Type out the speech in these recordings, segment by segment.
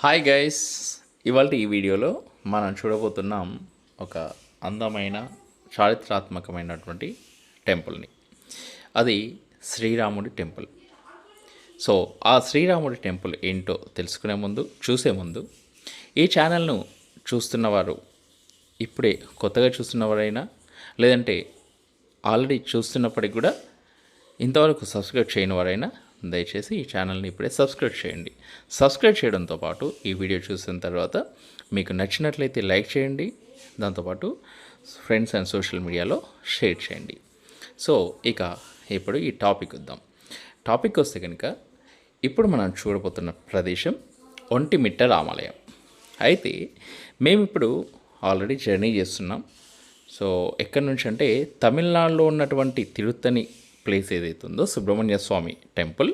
Hi guys, ఇవాళ ఈ వీడియోలో మనం చూడబోతున్నాం ఒక అందమైన చారిత్రాత్మకమైనటువంటి టెంపుల్ని. అది శ్రీరాముడి టెంపుల్. సో ఆ శ్రీరాముడి టెంపుల్ ఏంటో తెలుసుకునే ముందు, చూసే ముందు ఈ ఛానల్ను చూస్తున్నవారు, ఇప్పుడే కొత్తగా చూస్తున్నవారైనా లేదంటే ఆల్రెడీ చూస్తున్నప్పటికి కూడా ఇంతవరకు సబ్స్క్రైబ్ చేయని వారైనా దయచేసి ఈ ఛానల్ని ఇప్పుడే సబ్స్క్రైబ్ చేయండి. సబ్స్క్రైబ్ చేయడంతో పాటు ఈ వీడియో చూసిన తర్వాత మీకు నచ్చినట్లయితే లైక్ చేయండి, దాంతోపాటు ఫ్రెండ్స్ అండ్ సోషల్ మీడియాలో షేర్ చేయండి. సో ఇక ఇప్పుడు ఈ టాపిక్ వద్దాం. టాపిక్ వస్తే కనుక ఇప్పుడు మనం చూడబోతున్న ప్రదేశం ఒంటిమిట్ట రామాలయం. అయితే మేము ఇప్పుడు ఆల్రెడీ జర్నీ చేస్తున్నాం. సో ఎక్కడి నుంచి అంటే తమిళనాడులో ఉన్నటువంటి తిరుత్తని ప్లేస్ ఏదైతే ఉందో సుబ్రహ్మణ్య స్వామి టెంపుల్,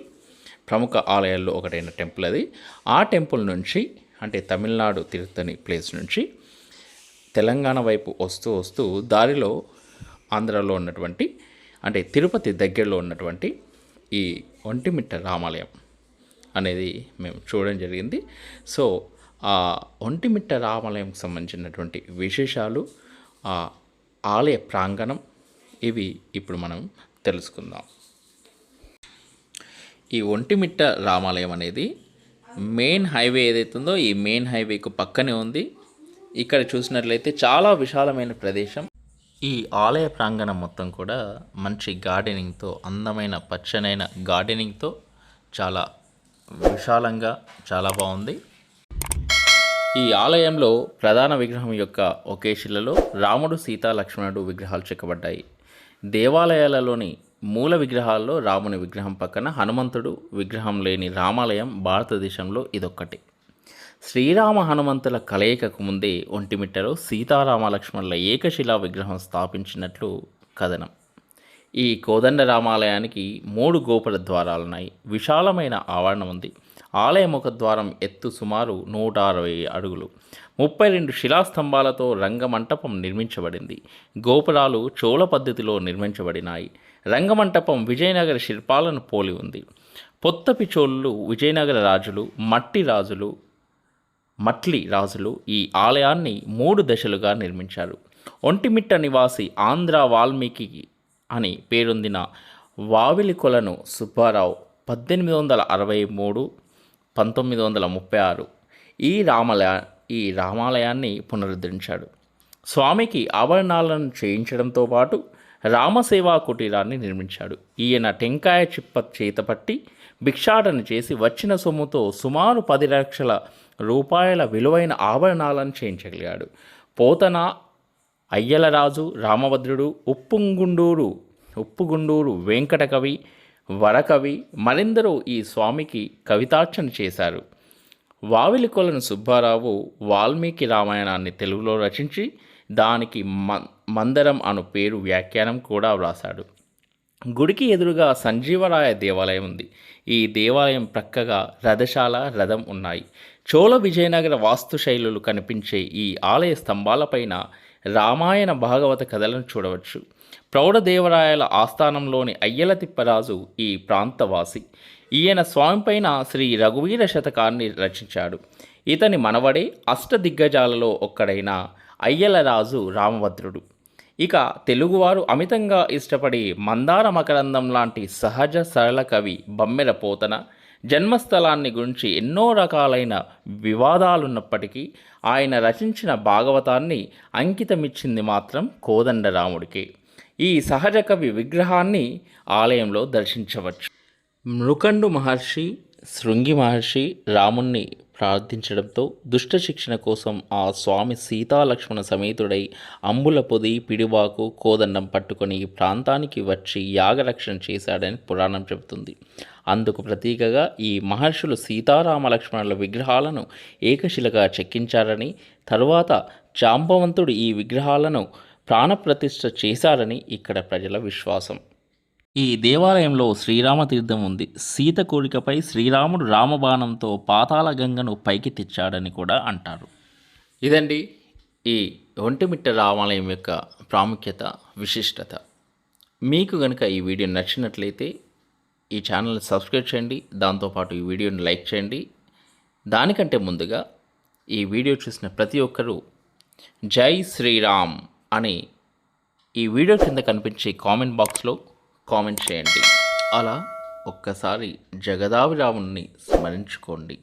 ప్రముఖ ఆలయాల్లో ఒకటైన టెంపుల్ అది. ఆ టెంపుల్ నుంచి అంటే తమిళనాడు తిరుత్తని ప్లేస్ నుంచి తెలంగాణ వైపు వస్తూ వస్తూ దారిలో ఆంధ్రాలో ఉన్నటువంటి అంటే తిరుపతి దగ్గరలో ఉన్నటువంటి ఈ ఒంటిమిట్ట రామాలయం అనేది మేము చూడడం జరిగింది. సో ఆ ఒంటిమిట్ట రామాలయంకి సంబంధించినటువంటి విశేషాలు, ఆ ఆలయ ప్రాంగణం, ఇవి ఇప్పుడు మనం తెలుసుకుందాం. ఈ ఒంటిమిట్ట రామాలయం అనేది మెయిన్ హైవే ఏదైతే ఉందో ఈ మెయిన్ హైవేకు పక్కనే ఉంది. ఇక్కడ చూసినట్లయితే చాలా విశాలమైన ప్రదేశం. ఈ ఆలయ ప్రాంగణం మొత్తం కూడా మంచి గార్డెనింగ్తో, అందమైన పచ్చనైన గార్డెనింగ్తో చాలా విశాలంగా చాలా బాగుంది. ఈ ఆలయంలో ప్రధాన విగ్రహం యొక్క ఒకే శిలలో రాముడు, సీత, లక్ష్మణుడు విగ్రహాలు చెక్కబడ్డాయి. దేవాలయాలలోని మూల విగ్రహాల్లో రాముని విగ్రహం పక్కన హనుమంతుడు విగ్రహం లేని రామాలయం భారతదేశంలో ఇదొక్కటి. శ్రీరామ హనుమంతుల కలయికకు ముందే ఒంటిమిట్టలో సీతారామ లక్ష్మణుల ఏకశిలా విగ్రహం స్థాపించినట్లు కథనం. ఈ కోదండ రామాలయానికి 3 గోపుర ద్వారాలున్నాయి. విశాలమైన ఆవరణం ఉంది. ఆలయ ముఖద్వారం ఎత్తు సుమారు 160 అడుగులు. 32 శిలాస్తంభాలతో రంగమంటపం నిర్మించబడింది. గోపురాలు చోళ పద్ధతిలో నిర్మించబడినాయి. రంగమంటపం విజయనగర శిల్పాలను పోలి ఉంది. పొత్తపి చోళులు, విజయనగర రాజులు, మట్లి రాజులు ఈ ఆలయాన్ని 3 దశలుగా నిర్మించారు. ఒంటిమిట్ట నివాసి ఆంధ్ర వాల్మీకి అని పేరొందిన వావిలికొలను సుబ్బారావు 1863, 1936 ఈ రామాలయాన్ని పునరుద్ధరించాడు. స్వామికి ఆభరణాలను చేయించడంతో పాటు రామసేవా కుటీరాన్ని నిర్మించాడు. ఈయన టెంకాయ చిప్ప చేతపట్టి భిక్షాటన చేసి వచ్చిన సొమ్ముతో సుమారు 10 లక్షల రూపాయల విలువైన ఆభరణాలను చేయించగలిగాడు. పోతన, అయ్యలరాజు, రామభద్రుడు, ఉప్పుగుండూరు వెంకటకవి, వరకవి మరెందరూ ఈ స్వామికి కవితార్చన చేశారు. వావిలికొలను సుబ్బారావు వాల్మీకి రామాయణాన్ని తెలుగులో రచించి దానికి మందరం అను పేరు వ్యాఖ్యానం కూడా వ్రాసాడు. గుడికి ఎదురుగా సంజీవరాయ దేవాలయం ఉంది. ఈ దేవాలయం ప్రక్కగా రథశాల, రథం ఉన్నాయి. చోళ విజయనగర వాస్తుశైలులు కనిపించే ఈ ఆలయ స్తంభాలపైన రామాయణ భాగవత కథలను చూడవచ్చు. ప్రౌఢదేవరాయల ఆస్థానంలోని అయ్యల తిప్పరాజు ఈ ప్రాంతవాసి. ఈయన స్వామిపైన శ్రీ రఘువీర శతకాన్ని రచించాడు. ఇతని మనవడే అష్టదిగ్గజాలలో ఒక్కడైన అయ్యలరాజు రామభద్రుడు. ఇక తెలుగువారు అమితంగా ఇష్టపడే మందార మకరందం లాంటి సహజ సరళ కవి బమ్మెర పోతన జన్మస్థలాన్ని గురించి ఎన్నో రకాలైన వివాదాలున్నప్పటికీ ఆయన రచించిన భాగవతాన్ని అంకితమిచ్చింది మాత్రం కోదండరాముడికే. ఈ సహజ కవి విగ్రహాన్ని ఆలయంలో దర్శించవచ్చు. మృకండు మహర్షి, శృంగి మహర్షి రాముణ్ణి ప్రార్థించడంతో దుష్ట శిక్షణ కోసం ఆ స్వామి సీతాలక్ష్మణ సమేతుడై అంబుల పొది, పిడివాకు, కోదండం పట్టుకొని ఈ ప్రాంతానికి వచ్చి యాగరక్షణ చేశాడని పురాణం చెబుతుంది. అందుకు ప్రతీకగా ఈ మహర్షులు సీతారామ లక్ష్మణుల విగ్రహాలను ఏకశిలగా చెక్కించారని, తరువాత జాంబవంతుడు ఈ విగ్రహాలను ప్రాణప్రతిష్ఠ చేశారని ఇక్కడ ప్రజల విశ్వాసం. ఈ దేవాలయంలో శ్రీరామతీర్థం ఉంది. సీత కోరికపై శ్రీరాముడు రామబాణంతో పాతాళ గంగను పైకి తెచ్చాడని కూడా అంటారు. ఇదండి ఈ ఒంటిమిట్ట రామాలయం యొక్క ప్రాముఖ్యత, విశిష్టత. మీకు కనుక ఈ వీడియో నచ్చినట్లయితే ఈ ఛానల్ని సబ్స్క్రైబ్ చేయండి, దాంతోపాటు ఈ వీడియోని లైక్ చేయండి. దానికంటే ముందుగా ఈ వీడియో చూసిన ప్రతి ఒక్కరూ జై శ్రీరామ్ అని ఈ వీడియో కింద కనిపించే కామెంట్ బాక్స్లో కామెంట్ చేయండి. అలా ఒక్కసారి జగదాభిరాముని స్మరించుకోండి.